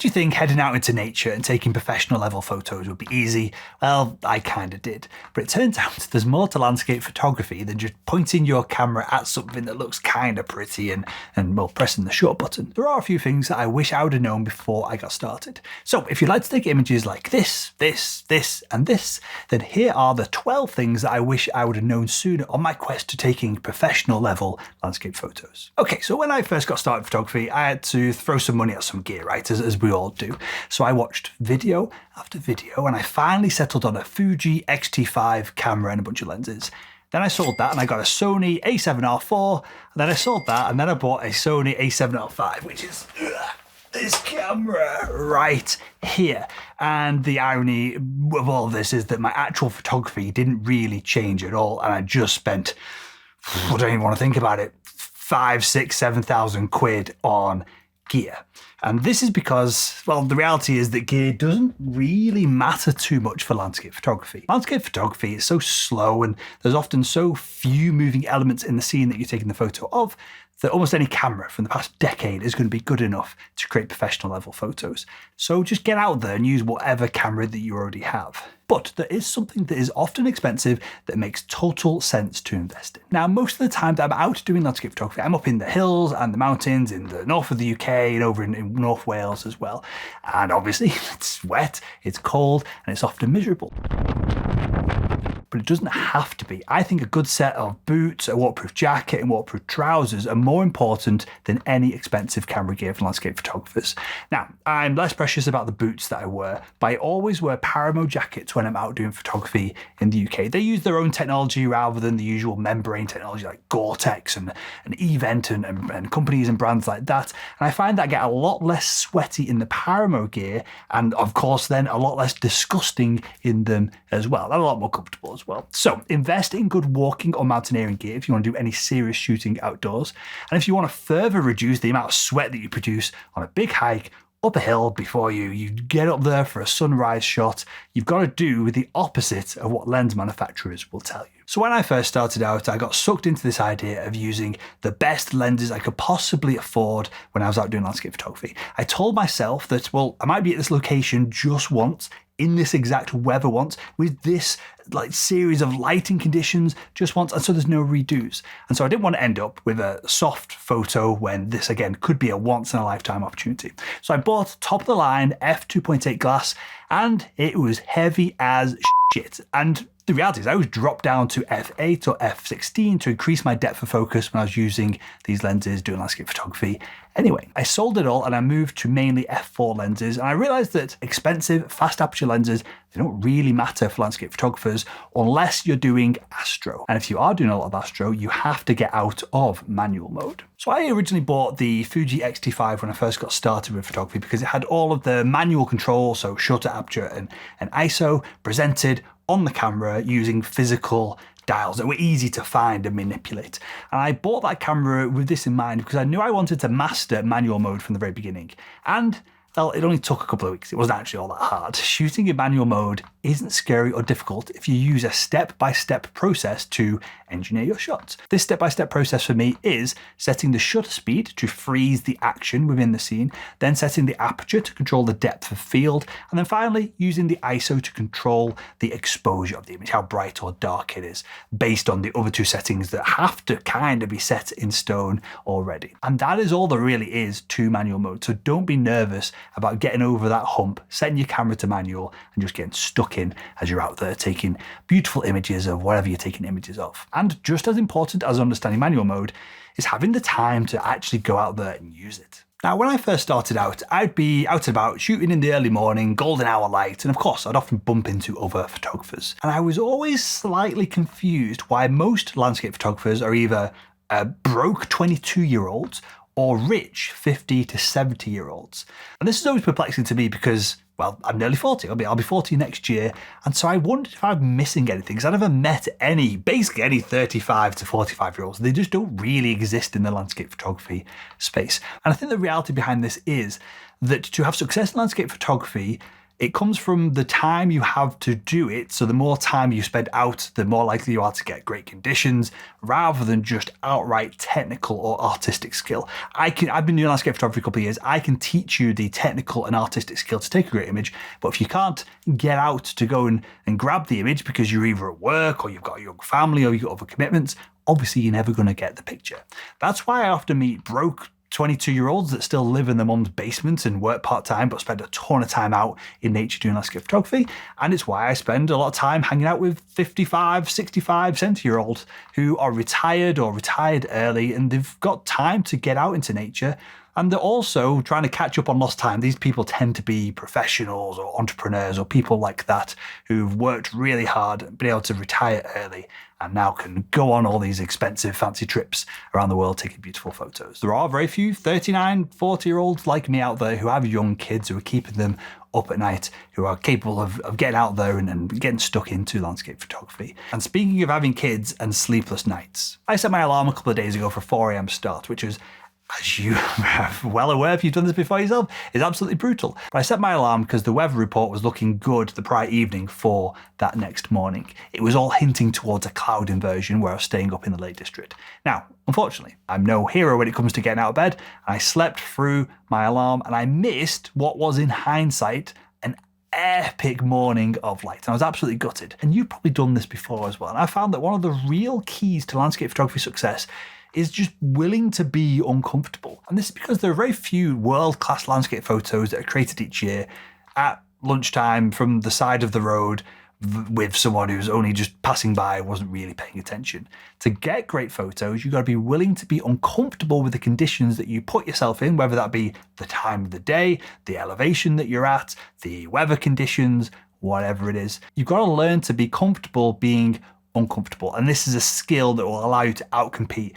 Did you think heading out into nature and taking professional level photos would be easy? Well, I kinda did. But it turns out there's more to landscape photography than just pointing your camera at something that looks kinda pretty and well, pressing the shutter button. There are a few things that I wish I would have known before I got started. So if you'd like to take images like this, and this, then here are the 12 things that I wish I would have known sooner on my quest to taking professional level landscape photos. Okay, so when I first got started in photography, I had to throw some money at some gear, right, as we all do. So I watched video after video, and I finally settled on a Fuji X-T5 camera and a bunch of lenses. Then I sold that and I got a Sony a7R4, and then I sold that and then I bought a Sony a7R5, which is this camera right here. And the irony of all of this is that my actual photography didn't really change at all, and I just spent, I don't even want to think about it, 5, 6, 7,000 quid on gear. And this is because, well, the reality is that gear doesn't really matter too much for landscape photography. Landscape photography is so slow, and there's often so few moving elements in the scene that you're taking the photo of, that almost any camera from the past decade is going to be good enough to create professional level photos. So just get out there and use whatever camera that you already have. But there is something that is often expensive that makes total sense to invest in. Now, most of the time that I'm out doing landscape photography, I'm up in the hills and the mountains in the north of the UK and over in North Wales as well. And obviously it's wet, it's cold, and it's often miserable. But it doesn't have to be. I think a good set of boots, a waterproof jacket, and waterproof trousers are more important than any expensive camera gear for landscape photographers. Now, I'm less precious about the boots that I wear, but I always wear Paramo jackets when I'm out doing photography in the UK. They use their own technology rather than the usual membrane technology like Gore-Tex and Event and companies and brands like that. And I find that I get a lot less sweaty in the Paramo gear, and of course then a lot less disgusting in them as well. They're a lot more comfortable as well. So invest in good walking or mountaineering gear if you want to do any serious shooting outdoors. And if you want to further reduce the amount of sweat that you produce on a big hike up a hill before you get up there for a sunrise shot, you've got to do the opposite of what lens manufacturers will tell you. So when I first started out, I got sucked into this idea of using the best lenses I could possibly afford when I was out doing landscape photography. I told myself that, well, I might be at this location just once, in this exact weather once, with this series of lighting conditions just once, and so there's no redos. And so I didn't want to end up with a soft photo when this again could be a once in a lifetime opportunity. So I bought top of the line f2.8 glass, and it was heavy as shit. And the reality is I was dropped down to f8 or f16 to increase my depth of focus when I was using these lenses doing landscape photography. Anyway, I sold it all and I moved to mainly f4 lenses, and I realized that expensive fast aperture lenses, they don't really matter for landscape photographers unless you're doing astro. And if you are doing a lot of astro, you have to get out of manual mode. So I originally bought the Fuji X-T5 when I first got started with photography because it had all of the manual control, so shutter, aperture, and ISO presented on the camera using physical dials that were easy to find and manipulate. And I bought that camera with this in mind because I knew I wanted to master manual mode from the very beginning. And well, it only took a couple of weeks. It wasn't actually all that hard. Shooting in manual mode isn't scary or difficult if you use a step-by-step process to engineer your shots. This step-by-step process for me is setting the shutter speed to freeze the action within the scene, then setting the aperture to control the depth of field, and then finally using the ISO to control the exposure of the image, how bright or dark it is, based on the other two settings that have to kind of be set in stone already. And that is all there really is to manual mode. So don't be nervous about getting over that hump, setting your camera to manual, and just getting stuck in as you're out there taking beautiful images of whatever you're taking images of. And just as important as understanding manual mode is having the time to actually go out there and use it. Now, when I first started out, I'd be out and about shooting in the early morning, golden hour light, and of course, I'd often bump into other photographers. And I was always slightly confused why most landscape photographers are either broke 22-year-olds or rich 50 to 70-year-olds. And this is always perplexing to me because, well, I'm nearly 40. I'll be 40 next year. And so I wondered if I'm missing anything because I never met basically any 35 to 45-year-olds. They just don't really exist in the landscape photography space. And I think the reality behind this is that to have success in landscape photography, It comes from the time you have to do it. So the more time you spend out, the more likely you are to get great conditions, rather than just outright technical or artistic skill. I've been doing landscape photography for a couple of years. I can teach you the technical and artistic skill to take a great image, but if you can't get out to go and grab the image because you're either at work or you've got a young family or you've got other commitments, obviously you're never going to get the picture. That's why I often meet broke 22-year-olds that still live in their mum's basement and work part-time but spend a ton of time out in nature doing landscape photography. And it's why I spend a lot of time hanging out with 55, 65, 70-year-olds who are retired or retired early, and they've got time to get out into nature. And they're also trying to catch up on lost time. These people tend to be professionals or entrepreneurs or people like that who've worked really hard and been able to retire early and now can go on all these expensive, fancy trips around the world taking beautiful photos. There are very few 39, 40-year-olds like me out there who have young kids who are keeping them up at night, who are capable of getting out there and getting stuck into landscape photography. And speaking of having kids and sleepless nights, I set my alarm a couple of days ago for 4 a.m. start, which was, as you are well aware if you've done this before yourself, is absolutely brutal. But I set my alarm because the weather report was looking good the prior evening for that next morning. It was all hinting towards a cloud inversion where I was staying up in the Lake District. Now, unfortunately, I'm no hero when it comes to getting out of bed. I slept through my alarm and I missed what was, in hindsight, an epic morning of light. And I was absolutely gutted. And you've probably done this before as well. And I found that one of the real keys to landscape photography success is just willing to be uncomfortable. And this is because there are very few world-class landscape photos that are created each year at lunchtime from the side of the road with someone who's only just passing by, wasn't really paying attention. To get great photos, you've got to be willing to be uncomfortable with the conditions that you put yourself in, whether that be the time of the day, the elevation that you're at, the weather conditions, whatever it is. You've got to learn to be comfortable being uncomfortable. And this is a skill that will allow you to outcompete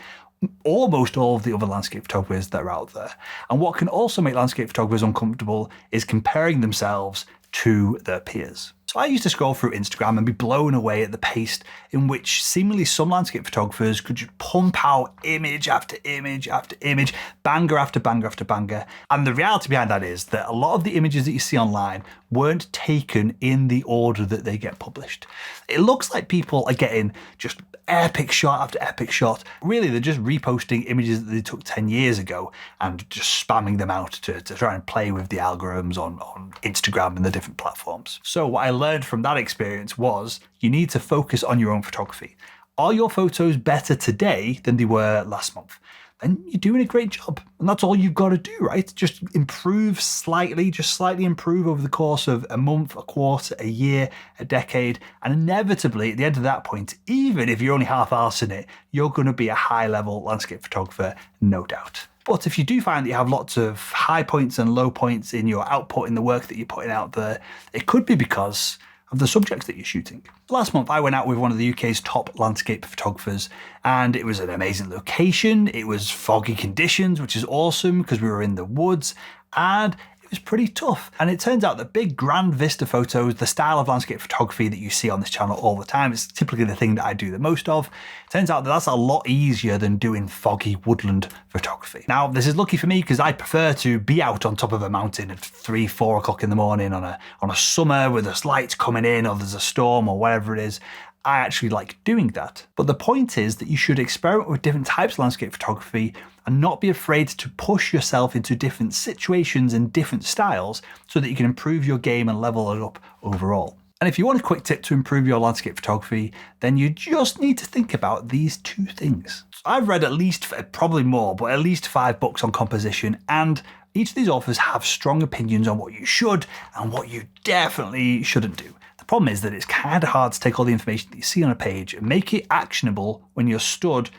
almost all of the other landscape photographers that are out there. And what can also make landscape photographers uncomfortable is comparing themselves to their peers. So I used to scroll through Instagram and be blown away at the pace in which seemingly some landscape photographers could just pump out image after image after image, banger after banger after banger. And the reality behind that is that a lot of the images that you see online weren't taken in the order that they get published. It looks like people are getting just epic shot after epic shot. Really, they're just reposting images that they took 10 years ago and just spamming them out to try and play with the algorithms on Instagram and the different platforms. So what I learned from that experience was you need to focus on your own photography. Are your photos better today than they were last month? Then you're doing a great job. And that's all you've got to do, right? Just improve slightly, just slightly improve over the course of a month, a quarter, a year, a decade. And inevitably, at the end of that point, even if you're only half-arsing it, you're going to be a high-level landscape photographer, no doubt. But if you do find that you have lots of high points and low points in your output in the work that you're putting out there, it could be because of the subjects that you're shooting. Last month, I went out with one of the UK's top landscape photographers, and it was an amazing location. It was foggy conditions, which is awesome because we were in the woods, and it was pretty tough. And it turns out that big grand vista photos, the style of landscape photography that you see on this channel all the time, is typically the thing that I do the most of. It turns out that that's a lot easier than doing foggy woodland photography. Now, this is lucky for me because I prefer to be out on top of a mountain at 3, 4 o'clock in the morning on a summer with there's lights coming in or there's a storm or whatever it is. I actually like doing that. But the point is that you should experiment with different types of landscape photography and not be afraid to push yourself into different situations and different styles so that you can improve your game and level it up overall. And if you want a quick tip to improve your landscape photography, then you just need to think about these 2 things. So I've read at least, probably more, but at least 5 books on composition, and each of these authors have strong opinions on what you should and what you definitely shouldn't do. The problem is that it's kind of hard to take all the information that you see on a page and make it actionable when you're stood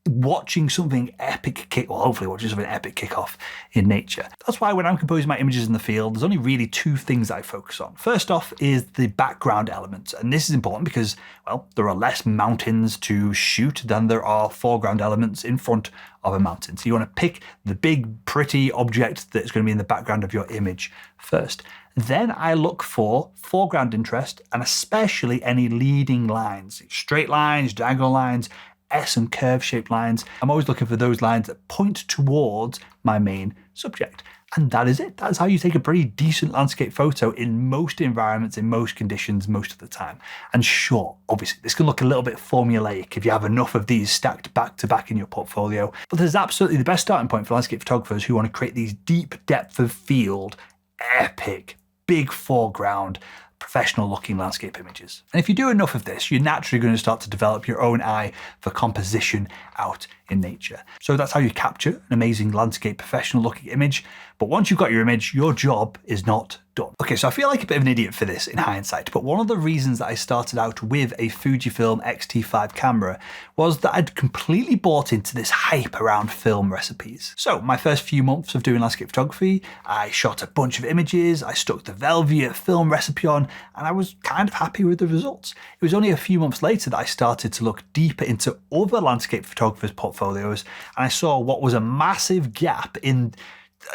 watching something epic hopefully watching something epic kick off in nature. That's why when I'm composing my images in the field, there's only really 2 things I focus on. First off is the background element. And this is important because, well, there are less mountains to shoot than there are foreground elements in front of a mountain. So you want to pick the big, pretty object that's going to be in the background of your image first. Then I look for foreground interest and especially any leading lines, straight lines, diagonal lines, S and curve shaped lines. I'm always looking for those lines that point towards my main subject. And that is it. That's how you take a pretty decent landscape photo in most environments, in most conditions, most of the time. And sure, obviously, this can look a little bit formulaic if you have enough of these stacked back to back in your portfolio, but there's absolutely the best starting point for landscape photographers who want to create these deep depth of field, epic, big foreground, professional looking landscape images. And if you do enough of this, you're naturally going to start to develop your own eye for composition out in nature. So that's how you capture an amazing landscape professional looking image. But once you've got your image, your job is not done. Okay, so I feel like a bit of an idiot for this in hindsight, but one of the reasons that I started out with a Fujifilm X-T5 camera was that I'd completely bought into this hype around film recipes. So my first few months of doing landscape photography, I shot a bunch of images, I stuck the Velvia film recipe on, and I was kind of happy with the results. It was only a few months later that I started to look deeper into other landscape photographers' portfolios, and I saw what was a massive gap in.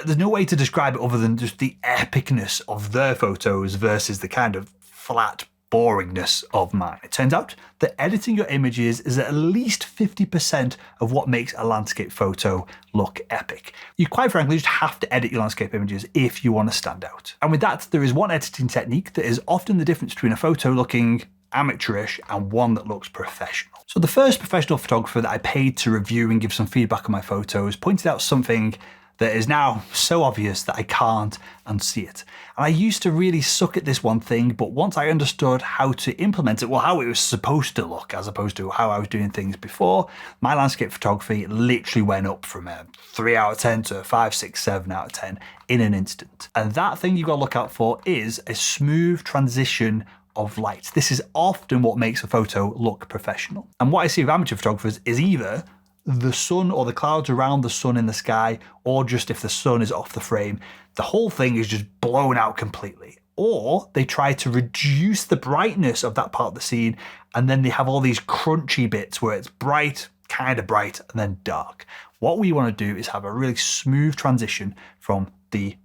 There's no way to describe it other than just the epicness of their photos versus the kind of flat boringness of mine. It turns out that editing your images is at least 50% of what makes a landscape photo look epic. You quite frankly just have to edit your landscape images if you want to stand out. And with that, there is one editing technique that is often the difference between a photo looking amateurish and one that looks professional. So the first professional photographer that I paid to review and give some feedback on my photos pointed out something that is now so obvious that I can't unsee it. And I used to really suck at this one thing, but once I understood how to implement it, well, how it was supposed to look as opposed to how I was doing things before, my landscape photography literally went up from a 3 out of 10 to a 5, 6, 7 out of 10 in an instant. And that thing you've got to look out for is a smooth transition of light. This is often what makes a photo look professional. And what I see with amateur photographers is either the sun or the clouds around the sun in the sky, or just if the sun is off the frame, the whole thing is just blown out completely. Or they try to reduce the brightness of that part of the scene, and then they have all these crunchy bits where it's bright, kind of bright, and then dark. What we want to do is have a really smooth transition from the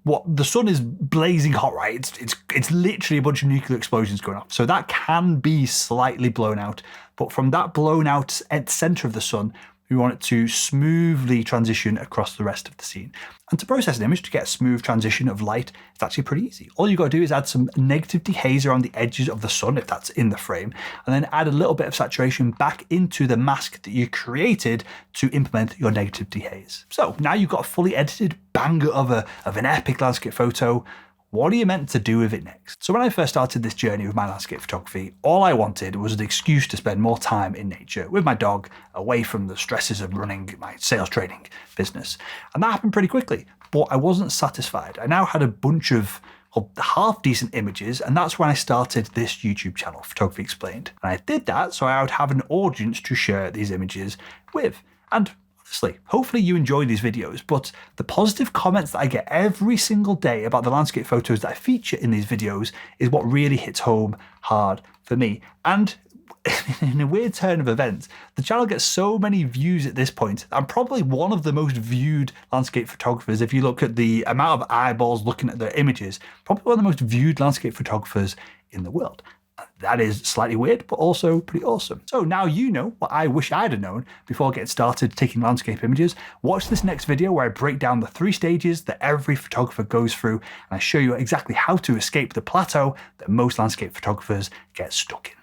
sun is blazing hot, right? It's literally a bunch of nuclear explosions going off. So that can be slightly blown out, but from that blown out center of the sun, we want it to smoothly transition across the rest of the scene. And to process an image, to get a smooth transition of light, it's actually pretty easy. All you've got to do is add some negative dehaze around the edges of the sun, if that's in the frame, and then add a little bit of saturation back into the mask that you created to implement your negative dehaze. So now you've got a fully edited banger of an epic landscape photo. What are you meant to do with it next? So when I first started this journey with my landscape photography, all I wanted was an excuse to spend more time in nature with my dog, away from the stresses of running my sales training business. And that happened pretty quickly, but I wasn't satisfied. I now had a bunch of half-decent images, and that's when I started this YouTube channel, Photography Explained. And I did that so I would have an audience to share these images with. And honestly, hopefully you enjoy these videos, but the positive comments that I get every single day about the landscape photos that I feature in these videos is what really hits home hard for me. And in a weird turn of events, the channel gets so many views at this point. I'm probably one of the most viewed landscape photographers. If you look at the amount of eyeballs looking at their images, probably one of the most viewed landscape photographers in the world. That is slightly weird, but also pretty awesome. So now you know what I wish I'd have known before getting started taking landscape images. Watch this next video where I break down the 3 stages that every photographer goes through, and I show you exactly how to escape the plateau that most landscape photographers get stuck in.